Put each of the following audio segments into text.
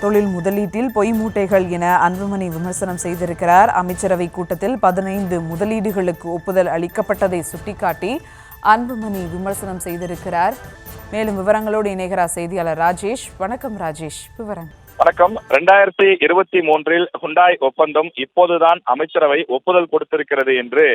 தொழில் முதலீட்டில் பொய் மூட்டைகள் என அன்புமணி விமர்சனம் செய்திருக்கிறார். அமைச்சரவை கூட்டத்தில் 15 முதலீடுகளுக்கு ஒப்புதல் அளிக்கப்பட்டதை சுட்டிக்காட்டி அன்புமணி விமர்சனம் செய்திருக்கிறார். மேலும் விவரங்களோடு இணைகிறார் செய்தியாளர் ராஜேஷ். வணக்கம் ராஜேஷ், விவரம். வணக்கம். 2023 ஹுண்டாய் ஒப்பந்தம் இப்போதுதான் அமைச்சரவை ஒப்புதல் கொடுத்திருக்கிறது என்று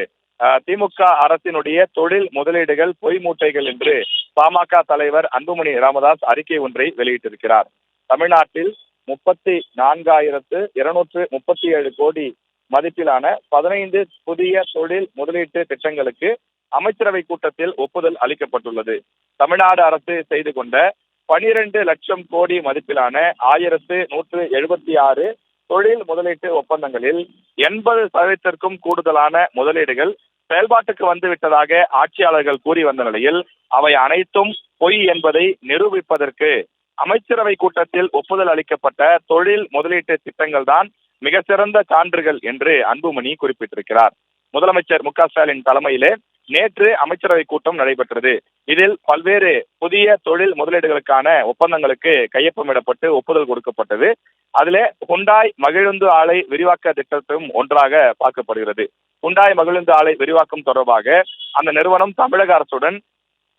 திமுக அரசினுடைய தொழில் முதலீடுகள் பொய் மூட்டைகள் என்று பாமக தலைவர் அன்புமணி ராமதாஸ் அறிக்கை ஒன்றை வெளியிட்டிருக்கிறார். தமிழ்நாட்டில் 34,237 கோடி மதிப்பிலான 15 புதிய தொழில் முதலீட்டு திட்டங்களுக்கு அமைச்சரவை கூட்டத்தில் ஒப்புதல் அளிக்கப்பட்டுள்ளது. தமிழ்நாடு அரசு செய்து கொண்ட 12 லட்சம் கோடி மதிப்பிலான 1176 தொழில் முதலீட்டு ஒப்பந்தங்களில் 80% கூடுதலான முதலீடுகள் செயல்பாட்டுக்கு வந்துவிட்டதாக ஆட்சியாளர்கள் கூறி வந்த நிலையில் அவை அனைத்தும் பொய் என்பதை நிரூபிப்பதற்கு அமைச்சரவை கூட்டத்தில் ஒப்புதல் அளிக்கப்பட்ட தொழில் முதலீட்டு திட்டங்கள் தான் மிக சிறந்த சான்றுகள் என்று அன்புமணி குறிப்பிட்டிருக்கிறார். முதலமைச்சர் மு.க.ஸ்டாலின் தலைமையிலே நேற்று அமைச்சரவை கூட்டம் நடைபெற்றது. இதில் பல்வேறு புதிய தொழில் முதலீடுகளுக்கான ஒப்பந்தங்களுக்கு கையொப்பமிடப்பட்டு ஒப்புதல் கொடுக்கப்பட்டது. அதிலே ஹுண்டாய் மகிழுந்து ஆலை விரிவாக்க திட்டத்தும் ஒன்றாக பார்க்கப்படுகிறது. ஹுண்டாய் மகிழுந்து ஆலை விரிவாக்கம் தொடர்பாக அந்த நிறுவனம் தமிழக அரசுடன்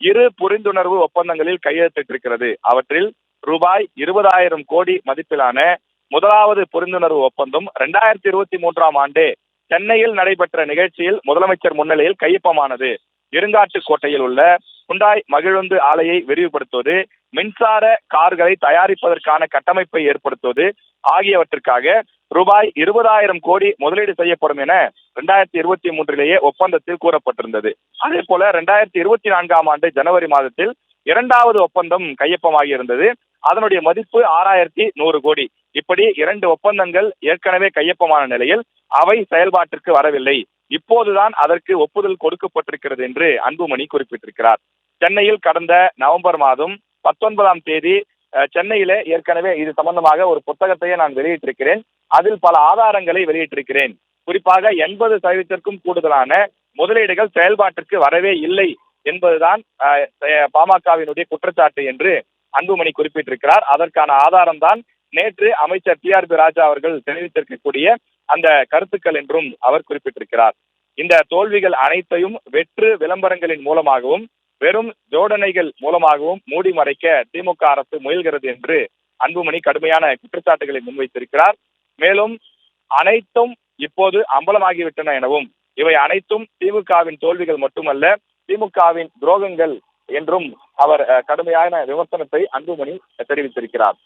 2 புரிந்துணர்வு ஒப்பந்தங்களில் கையெழுத்திட்டிருக்கிறது. அவற்றில் ரூபாய் 20,000 கோடி மதிப்பிலான முதலாவது புரிந்துணர்வு ஒப்பந்தம் 2023 ஆண்டே சென்னையில் நடைபெற்ற நிகழ்ச்சியில் முதலமைச்சர் முன்னிலையில் கையொப்பமானது. இருங்காட்டுக்கோட்டையில் உள்ள ஹுண்டாய் மகிழுந்து ஆலையை விரிவுபடுத்துவது, மின்சார கார்களை தயாரிப்பதற்கான கட்டமைப்பை ஏற்படுத்துவது ஆகியவற்றிற்காக ரூபாய் 20,000 கோடி முதலீடு செய்யப்படும் என 2023 ஒப்பந்தத்தில் கூறப்பட்டிருந்தது. அதே போல 2024 ஆண்டு ஜனவரி மாதத்தில் 2வது ஒப்பந்தம் கையொப்பமாகி இருந்தது. அதனுடைய மதிப்பு 6,100 கோடி. இப்படி 2 ஒப்பந்தங்கள் ஏற்கனவே கையொப்பமான நிலையில் அவை செயல்பாட்டிற்கு வரவில்லை. இப்போதுதான் அதற்கு ஒப்புதல் கொடுக்கப்பட்டிருக்கிறது என்று அன்புமணி குறிப்பிட்டிருக்கிறார். சென்னையில் கடந்த நவம்பர் மாதம் 19ஆம் தேதி சென்னையிலே ஏற்கனவே இது சம்பந்தமாக ஒரு புத்தகத்தையே நான் வெளியிட்டிருக்கிறேன். அதில் பல ஆதாரங்களை வெளியிட்டிருக்கிறேன். குறிப்பாக 80% கூடுதலான முதலீடுகள் செயல்பாட்டிற்கு வரவே இல்லை என்பதுதான் பாமகவினுடைய குற்றச்சாட்டு என்று அன்புமணி குறிப்பிட்டிருக்கிறார். அதற்கான ஆதாரம் தான் நேற்று அமைச்சர் டி.ஆர்.பி. ராஜா அவர்கள் தெரிவித்திருக்கக்கூடிய அந்த கருத்துக்கள் என்றும் அவர் குறிப்பிட்டிருக்கிறார். இந்த தோல்விகள் அனைத்தையும் வெற்று விளம்பரங்களின் மூலமாகவும் வெறும் ஜோடனைகள் மூலமாகவும் மூடி மறைக்க திமுக அரசு முயல்கிறது என்று அன்புமணி கடுமையான குற்றச்சாட்டுகளை முன்வைத்திருக்கிறார். மேலும் அனைத்தும் இப்போது அம்பலமாகிவிட்டன எனவும் இவை அனைத்தும் திமுகவின் தோல்விகள் மட்டுமல்ல, திமுகவின் துரோகங்கள் என்றும் அவர் கடுமையான விமர்சனத்தை அன்புமணி தெரிவித்திருக்கிறார்.